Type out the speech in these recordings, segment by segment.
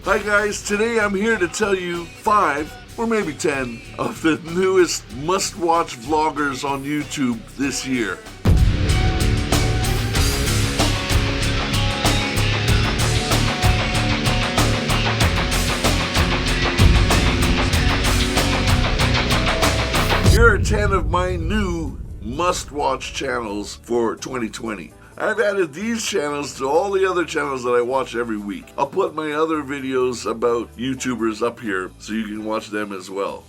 Hi guys, today I'm here to tell you 5 or maybe 10 of the newest must-watch vloggers on YouTube this year. Here are 10 of my new must-watch channels for 2020. I've added these channels to all the other channels that I watch every week. I'll put my other videos about YouTubers up here so you can watch them as well.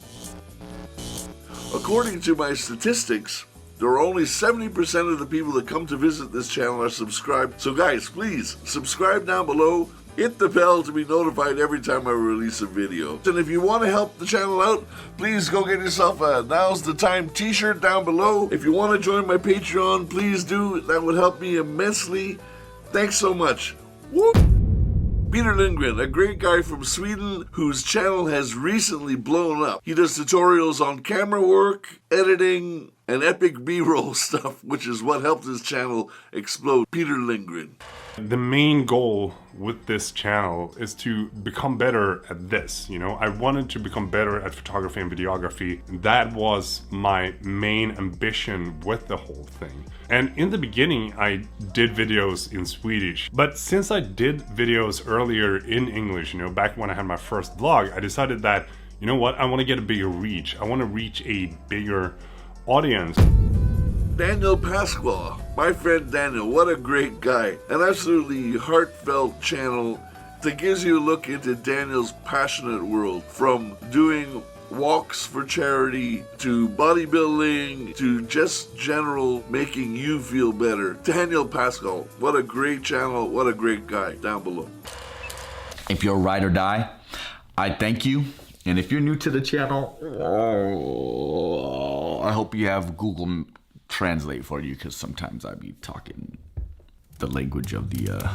According to my statistics, there are only 70% of the people that come to visit this channel are subscribed. So guys, please subscribe down below. Hit the bell to be notified every time I release a video. And if you want to help the channel out, please go get yourself a Now's the Time t-shirt down below. If you want to join my Patreon, please do. That would help me immensely. Thanks so much. Whoop! Peter Lindgren, a great guy from Sweden whose channel has recently blown up. He does tutorials on camera work, editing, and epic B-roll stuff, which is what helped his channel explode. Peter Lindgren. The main goal with this channel is to become better at this. I wanted to become better at photography and videography. That was my main ambition with the whole thing. And in the beginning, I did videos in Swedish. But since I did videos earlier in English, back when I had my first vlog, I decided that, you know what, I want to get a bigger reach. I want to reach a bigger audience. Pascal, my friend Daniel, what a great guy. An absolutely heartfelt channel that gives you a look into Daniel's passionate world, from doing walks for charity to bodybuilding to just general making you feel better. Daniel Pascal, what a great channel, what a great guy, down below. If you're a ride or die, I thank you. And if you're new to the channel, I hope you have Google Translate for you, because sometimes I be talking the language of the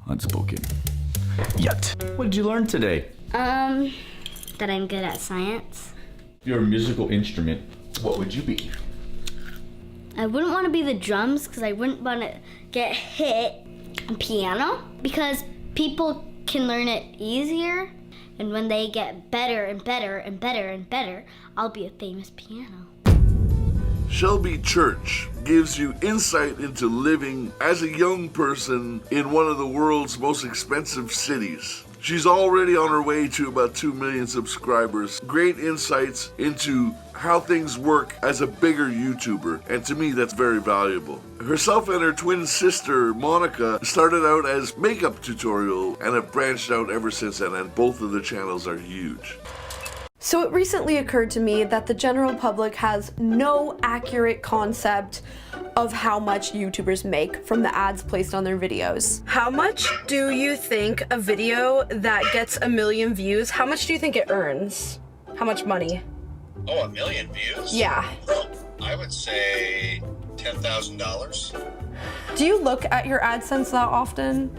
unspoken. Yet. What did you learn today? That I'm good at science. If you're a musical instrument, what would you be? I wouldn't want to be the drums because I wouldn't want to get hit on piano, because people can learn it easier, and when they get better and better and better and better, I'll be a famous piano. Shelby Church gives you insight into living as a young person in one of the world's most expensive cities. She's already on her way to about 2 million subscribers. Great insights into how things work as a bigger YouTuber, and to me that's very valuable. Herself and her twin sister Monica started out as makeup tutorial and have branched out ever since then, and both of the channels are huge. So it recently occurred to me that the general public has no accurate concept of how much YouTubers make from the ads placed on their videos. How much do you think a video that gets 1 million views, how much do you think it earns? How much money? Oh, 1 million views? Yeah. I would say $10,000. Do you look at your AdSense that often?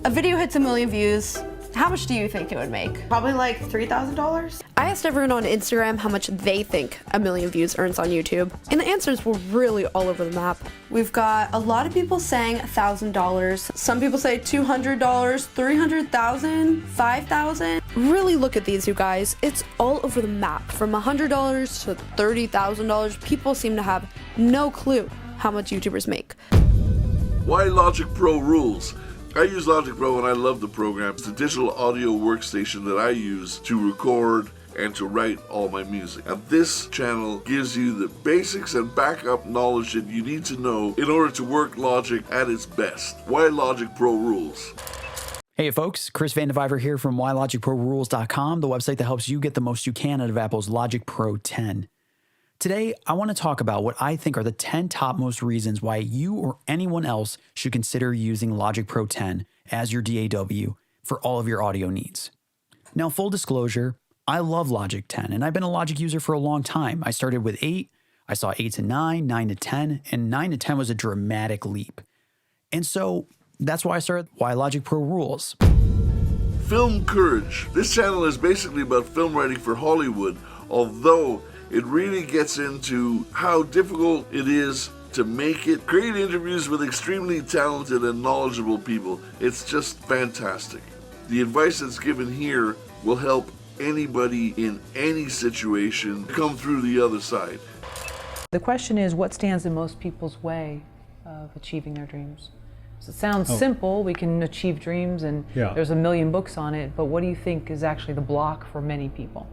A video hits 1 million views. How much do you think it would make? Probably like $3,000. I asked everyone on Instagram how much they think 1 million views earns on YouTube, and the answers were really all over the map. We've got a lot of people saying $1,000. Some people say $200, $300,000, $5,000. Really look at these, you guys. It's all over the map. From $100 to $30,000. People seem to have no clue how much YouTubers make. Why Logic Pro rules? I use Logic Pro and I love the program. It's the digital audio workstation that I use to record and to write all my music. And this channel gives you the basics and backup knowledge that you need to know in order to work Logic at its best. Why Logic Pro rules? Hey folks, Chris Vandeviver here from WhyLogicProRules.com, the website that helps you get the most you can out of Apple's Logic Pro 10. Today, I want to talk about what I think are the 10 topmost reasons why you or anyone else should consider using Logic Pro 10 as your DAW for all of your audio needs. Now, full disclosure, I love Logic 10, and I've been a Logic user for a long time. I started with 8, I saw 8 to 9, 9 to 10, and 9 to 10 was a dramatic leap. And so that's why I started Why Logic Pro Rules. Film Courage. This channel is basically about film writing for Hollywood, although it really gets into how difficult it is to make it. Great interviews with extremely talented and knowledgeable people. It's just fantastic. The advice that's given here will help anybody in any situation come through the other side. The question is, what stands in most people's way of achieving their dreams? So it sounds simple, we can achieve dreams and there's a million books on it, but what do you think is actually the block for many people?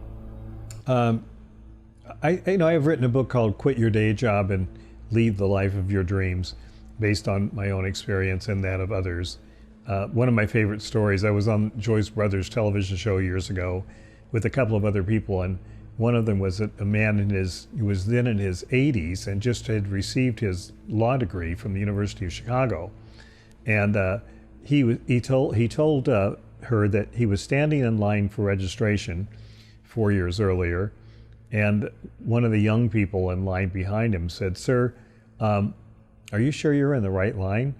I've written a book called Quit Your Day Job and Lead the Life of Your Dreams, based on my own experience and that of others. One of my favorite stories, I was on Joyce Brothers television show years ago with a couple of other people, and one of them was a man who was then in his 80s and just had received his law degree from the University of Chicago. And he told her that he was standing in line for registration 4 years earlier, and one of the young people in line behind him said, "Sir, are you sure you're in the right line?"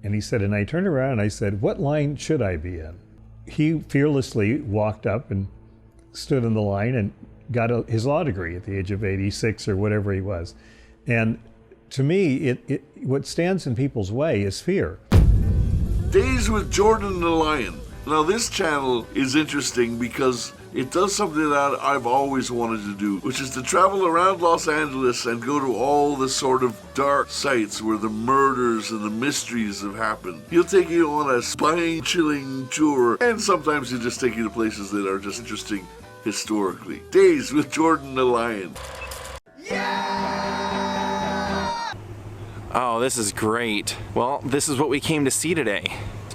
And he said, and I turned around and I said, "What line should I be in?" He fearlessly walked up and stood in the line and got his law degree at the age of 86 or whatever he was. And to me, what stands in people's way is fear. Days with Jordan the Lion. Now this channel is interesting because it does something that I've always wanted to do, which is to travel around Los Angeles and go to all the sort of dark sites where the murders and the mysteries have happened. He'll take you on a spine-chilling tour, and sometimes he'll just take you to places that are just interesting historically. Days with Jordan the Lion. Oh, this is great. Well, this is what we came to see today.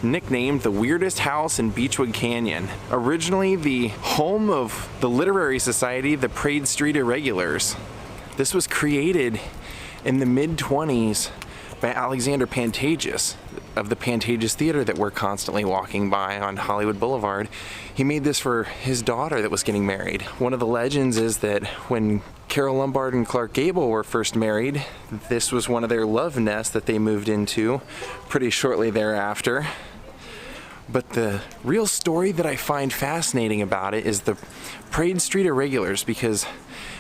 Nicknamed the weirdest house in Beechwood Canyon. Originally the home of the literary society, the Parade Street Irregulars. This was created in the mid-20s by Alexander Pantages of the Pantages Theater that we're constantly walking by on Hollywood Boulevard. He made this for his daughter that was getting married. One of the legends is that when Carol Lombard and Clark Gable were first married, this was one of their love nests that they moved into pretty shortly thereafter. But the real story that I find fascinating about it is the Parade Street Irregulars, because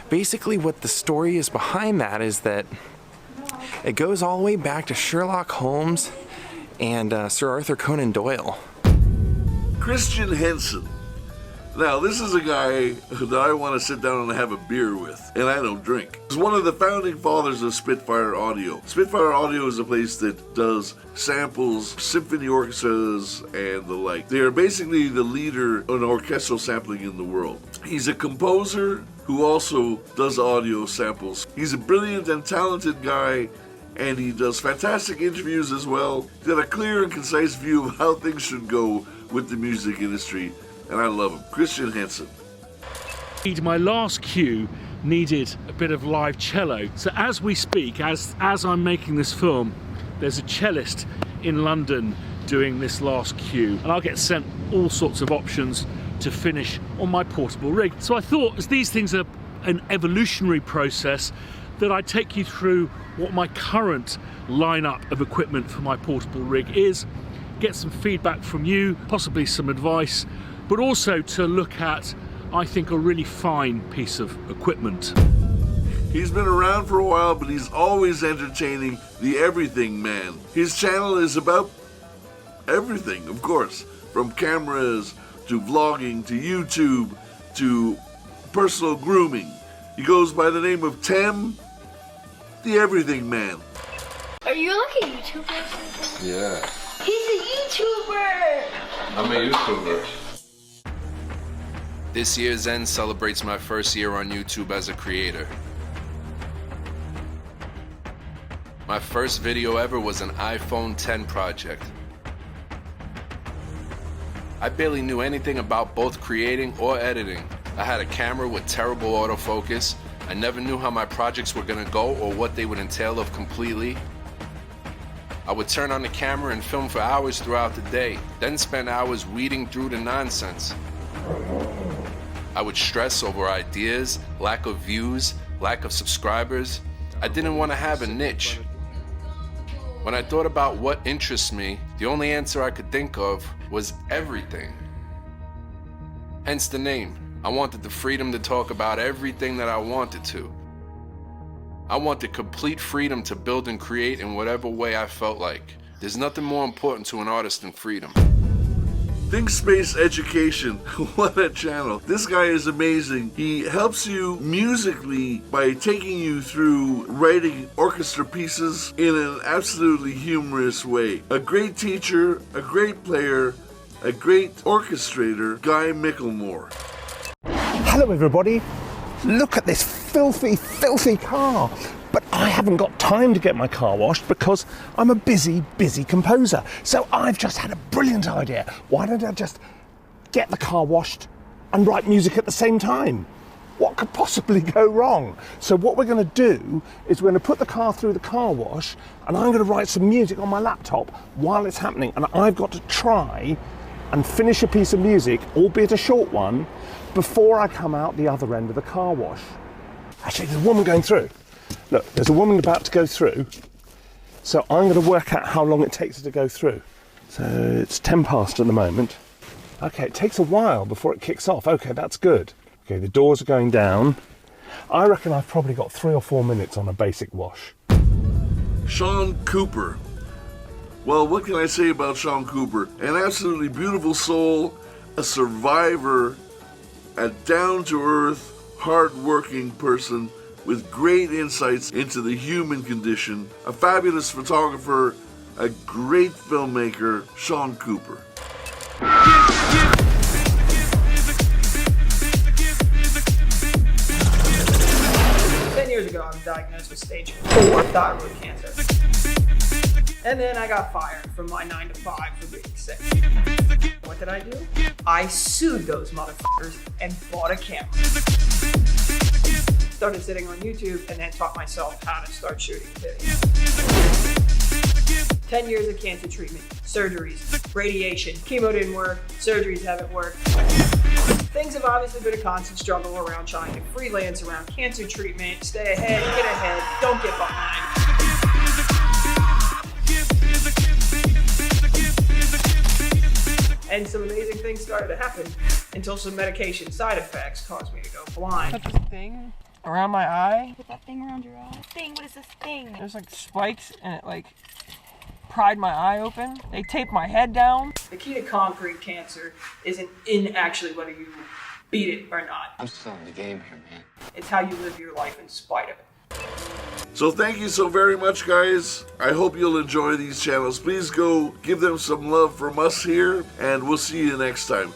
basically what the story is behind that is that it goes all the way back to Sherlock Holmes and Sir Arthur Conan Doyle. Christian Henson. Now, this is a guy that I want to sit down and have a beer with, and I don't drink. He's one of the founding fathers of Spitfire Audio. Spitfire Audio is a place that does samples, symphony orchestras, and the like. They are basically the leader in orchestral sampling in the world. He's a composer who also does audio samples. He's a brilliant and talented guy, and he does fantastic interviews as well. He's got a clear and concise view of how things should go with the music industry, and I love him. Christian Henson. My last cue needed a bit of live cello. So as we speak, as I'm making this film, there's a cellist in London doing this last cue, and I'll get sent all sorts of options to finish on my portable rig. So I thought, as these things are an evolutionary process, that I'd take you through what my current lineup of equipment for my portable rig is, get some feedback from you, possibly some advice, but also to look at, I think, a really fine piece of equipment. He's been around for a while, but he's always entertaining the everything man. His channel is about everything, of course, from cameras to vlogging to YouTube to personal grooming. He goes by the name of Tem, the Everything Man. Are you like a YouTuber? Yeah. He's a YouTuber! I'm a YouTuber. This year's end celebrates my first year on YouTube as a creator. My first video ever was an iPhone 10 project. I barely knew anything about both creating or editing. I had a camera with terrible autofocus. I never knew how my projects were gonna go or what they would entail of completely. I would turn on the camera and film for hours throughout the day, then spend hours weeding through the nonsense. I would stress over ideas, lack of views, lack of subscribers. I didn't want to have a niche. When I thought about what interests me, the only answer I could think of was everything. Hence the name. I wanted the freedom to talk about everything that I wanted to. I wanted complete freedom to build and create in whatever way I felt like. There's nothing more important to an artist than freedom. Think Space Education. What a channel. This guy is amazing. He helps you musically by taking you through writing orchestra pieces in an absolutely humorous way. A great teacher, a great player, a great orchestrator, Guy Micklemore. Hello everybody. Look at this filthy, filthy car. But I haven't got time to get my car washed because I'm a busy, busy composer. So I've just had a brilliant idea. Why don't I just get the car washed and write music at the same time? What could possibly go wrong? So what we're going to do is we're going to put the car through the car wash and I'm going to write some music on my laptop while it's happening. And I've got to try and finish a piece of music, albeit a short one, before I come out the other end of the car wash. Actually, there's a woman going through. Look, there's a woman about to go through, so I'm going to work out how long it takes her to go through. So it's 10 past at the moment. Okay, it takes a while before it kicks off. Okay, that's good. Okay, the doors are going down. I reckon I've probably got 3 or 4 minutes on a basic wash. Shawn Cooper. Well, what can I say about Shawn Cooper? An absolutely beautiful soul, a survivor, a down-to-earth, hard-working person with great insights into the human condition, a fabulous photographer, a great filmmaker, Shawn Cooper. 10 years ago, I was diagnosed with stage 4 thyroid cancer. And then I got fired from my 9 to 5 for being sick. What did I do? I sued those motherfuckers and bought a camera. Started sitting on YouTube and then taught myself how to start shooting video. 10 years of cancer treatment, surgeries, radiation, chemo didn't work, surgeries haven't worked. Things have obviously been a constant struggle around trying to freelance around cancer treatment, stay ahead, get ahead, don't get behind. And some amazing things started to happen until some medication side effects caused me to go blind. Put this thing around my eye. Put that thing around your eye. Thing, what is this thing? There's like spikes and it like pried my eye open. They taped my head down. The key to conquering cancer isn't in actually whether you beat it or not. I'm still in the game here, man. It's how you live your life in spite of it. So thank you so very much, guys. I hope you'll enjoy these channels. Please go give them some love from us here, and we'll see you next time.